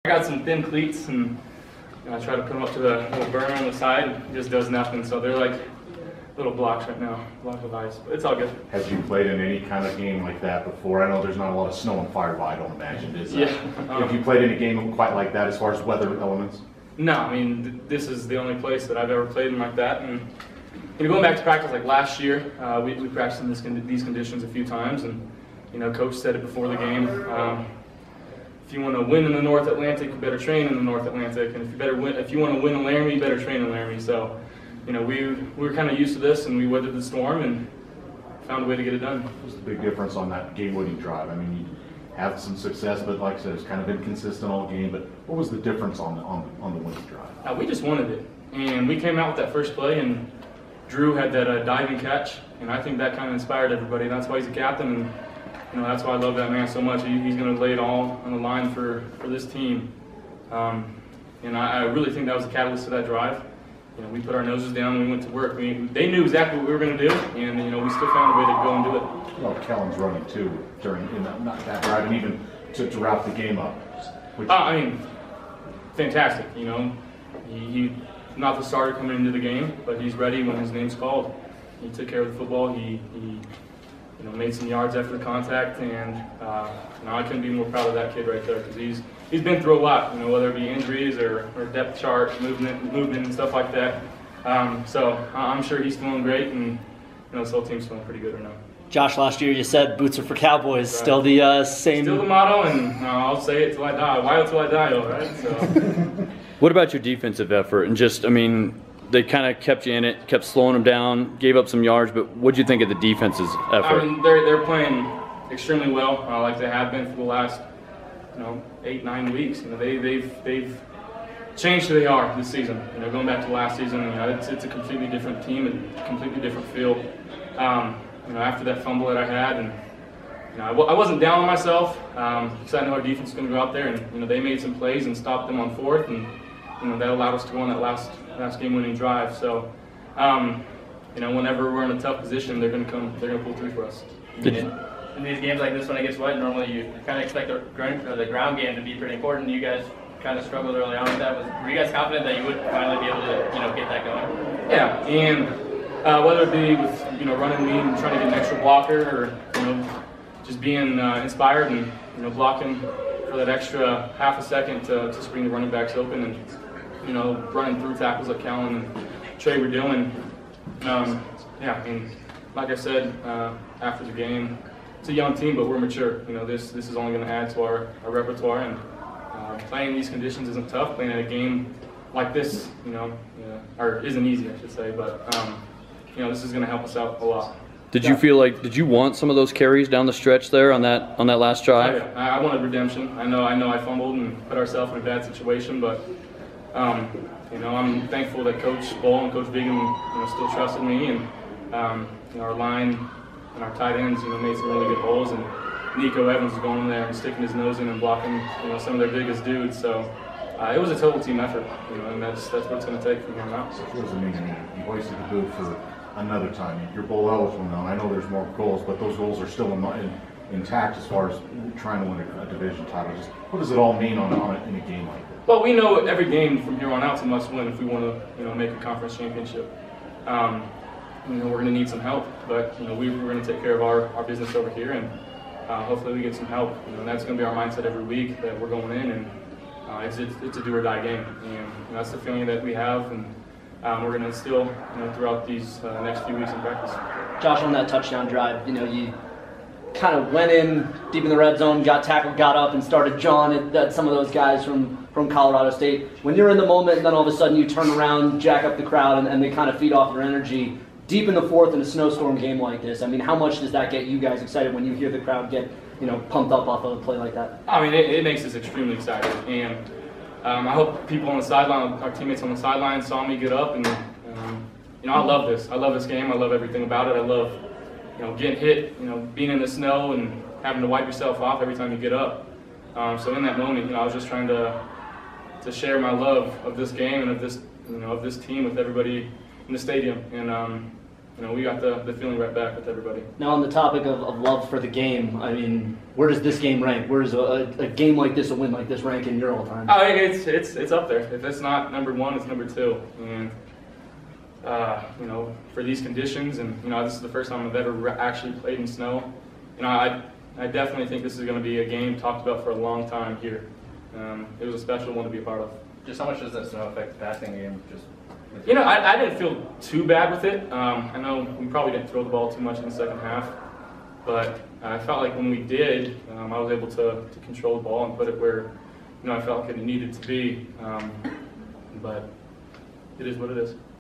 I got some thin cleats, and I try to put them up to the little burner on the side. It just does nothing. So they're like little blocks right now, blocks of ice. But it's all good. Have you played in any kind of game like that before? I know there's not a lot of snow and fire, I don't imagine. Have you played in a game quite like that as far as weather elements? No, I mean, this is the only place that I've ever played in like that. And going back to practice like last year, we practiced in these conditions a few times. And, Coach said it before the game. If you want to win in the North Atlantic, you better train in the North Atlantic. And if you want to win in Laramie, you better train in Laramie. So, we were kind of used to this, and we weathered the storm and found a way to get it done. What's the big difference on that game-winning drive? I mean, you have some success, but like I said, it's kind of been consistent all game. But what was the difference on the winning drive? We just wanted it, and we came out with that first play, and Drew had that diving catch, and I think that kind of inspired everybody. That's why he's a captain, and that's why I love that man so much. He's going to lay it all on the line for this team, and I really think that was the catalyst to that drive. We put our noses down and we went to work. They knew exactly what we were going to do, and we still found a way to go and do it. Well, Kellen's running too during not that drive, and even to wrap the game up. I mean, fantastic. He's not the starter coming into the game, but he's ready when his name's called. He took care of the football. He made some yards after the contact, and I couldn't be more proud of that kid right there, because he's been through a lot, whether it be injuries or depth chart, movement and stuff like that. So I'm sure he's feeling great, and this whole team's feeling pretty good right now. Josh, last year you said boots are for Cowboys. Right. Still the same. Still the motto, and I'll say it till I die. Wild till I die, all right? So. What about your defensive effort? And they kind of kept you in it, kept slowing them down, gave up some yards, but what did you think of the defense's effort? I mean, they're playing extremely well, like they have been for the last 8-9 weeks. They've changed who they are this season. Going back to last season, it's a completely different team, a completely different feel. After that fumble that I had, and I wasn't down on myself because I know our defense is going to go out there, and they made some plays and stopped them on fourth, and that allowed us to go on that last game-winning drive. So, whenever we're in a tough position, they're going to pull through for us. In these games like this, when it gets wet, normally you kind of expect the ground game to be pretty important. You guys kind of struggled early on with that. Were you guys confident that you would finally be able to get that going? Yeah, and whether it be with running lead and trying to get an extra blocker, or just being inspired and blocking for that extra half a second to spring the running backs open, and running through tackles like Callan and Trey were doing. Like I said after the game, it's a young team, but we're mature. This is only going to add to our repertoire, and playing these conditions isn't tough. Playing at a game like this, or isn't easy, I should say, but this is going to help us out a lot. Did you want some of those carries down the stretch there on that last drive? Oh, yeah. I wanted redemption. I know I fumbled and put ourselves in a bad situation, but I'm thankful that Coach Bull and Coach Bigham still trusted me, and our line and our tight ends made some really good holes, and Nico Evans was going in there and sticking his nose in and blocking some of their biggest dudes. So it was a total team effort, and that's what it's going to take from here on out. So it was amazing. You hoisted the boot for another time. You're bowl eligible now. I know there's more goals, but those goals are still intact as far as trying to win a division title. Just what does it all mean in a game like that? Well, we know every game from here on out is a must-win if we want to make a conference championship. We're going to need some help, but we're going to take care of our business over here, and hopefully we get some help. And that's going to be our mindset every week that we're going in, and it's a do-or-die game, and that's the feeling that we have, and we're going to instill throughout these next few weeks in practice. Josh, on that touchdown drive, you kind of went in deep in the red zone, got tackled, got up, and started jawing at some of those guys from Colorado State. When you're in the moment, and then all of a sudden you turn around, jack up the crowd, and they kind of feed off your energy. Deep in the fourth in a snowstorm game like this, I mean, how much does that get you guys excited when you hear the crowd get, pumped up off of a play like that? I mean, it makes us extremely excited, and I hope people on the sideline, our teammates on the sideline, saw me get up, and I love this. I love this game. I love everything about it. I love, getting hit, being in the snow and having to wipe yourself off every time you get up. So in that moment, I was just trying to share my love of this game and of this team with everybody in the stadium, and we got the feeling right back with everybody. Now, on the topic of love for the game, I mean, where does this game rank? Where does a game like this, a win like this, rank in your all time? Oh, it's up there. If it's not number 1, it's number 2. And for these conditions, and this is the first time I've ever actually played in snow. I definitely think this is going to be a game talked about for a long time here. It was a special one to be a part of. Just how much does that snow affect the passing game? Just I didn't feel too bad with it. I know we probably didn't throw the ball too much in the second half, but I felt like when we did, I was able to control the ball and put it where I felt like it needed to be. But it is what it is.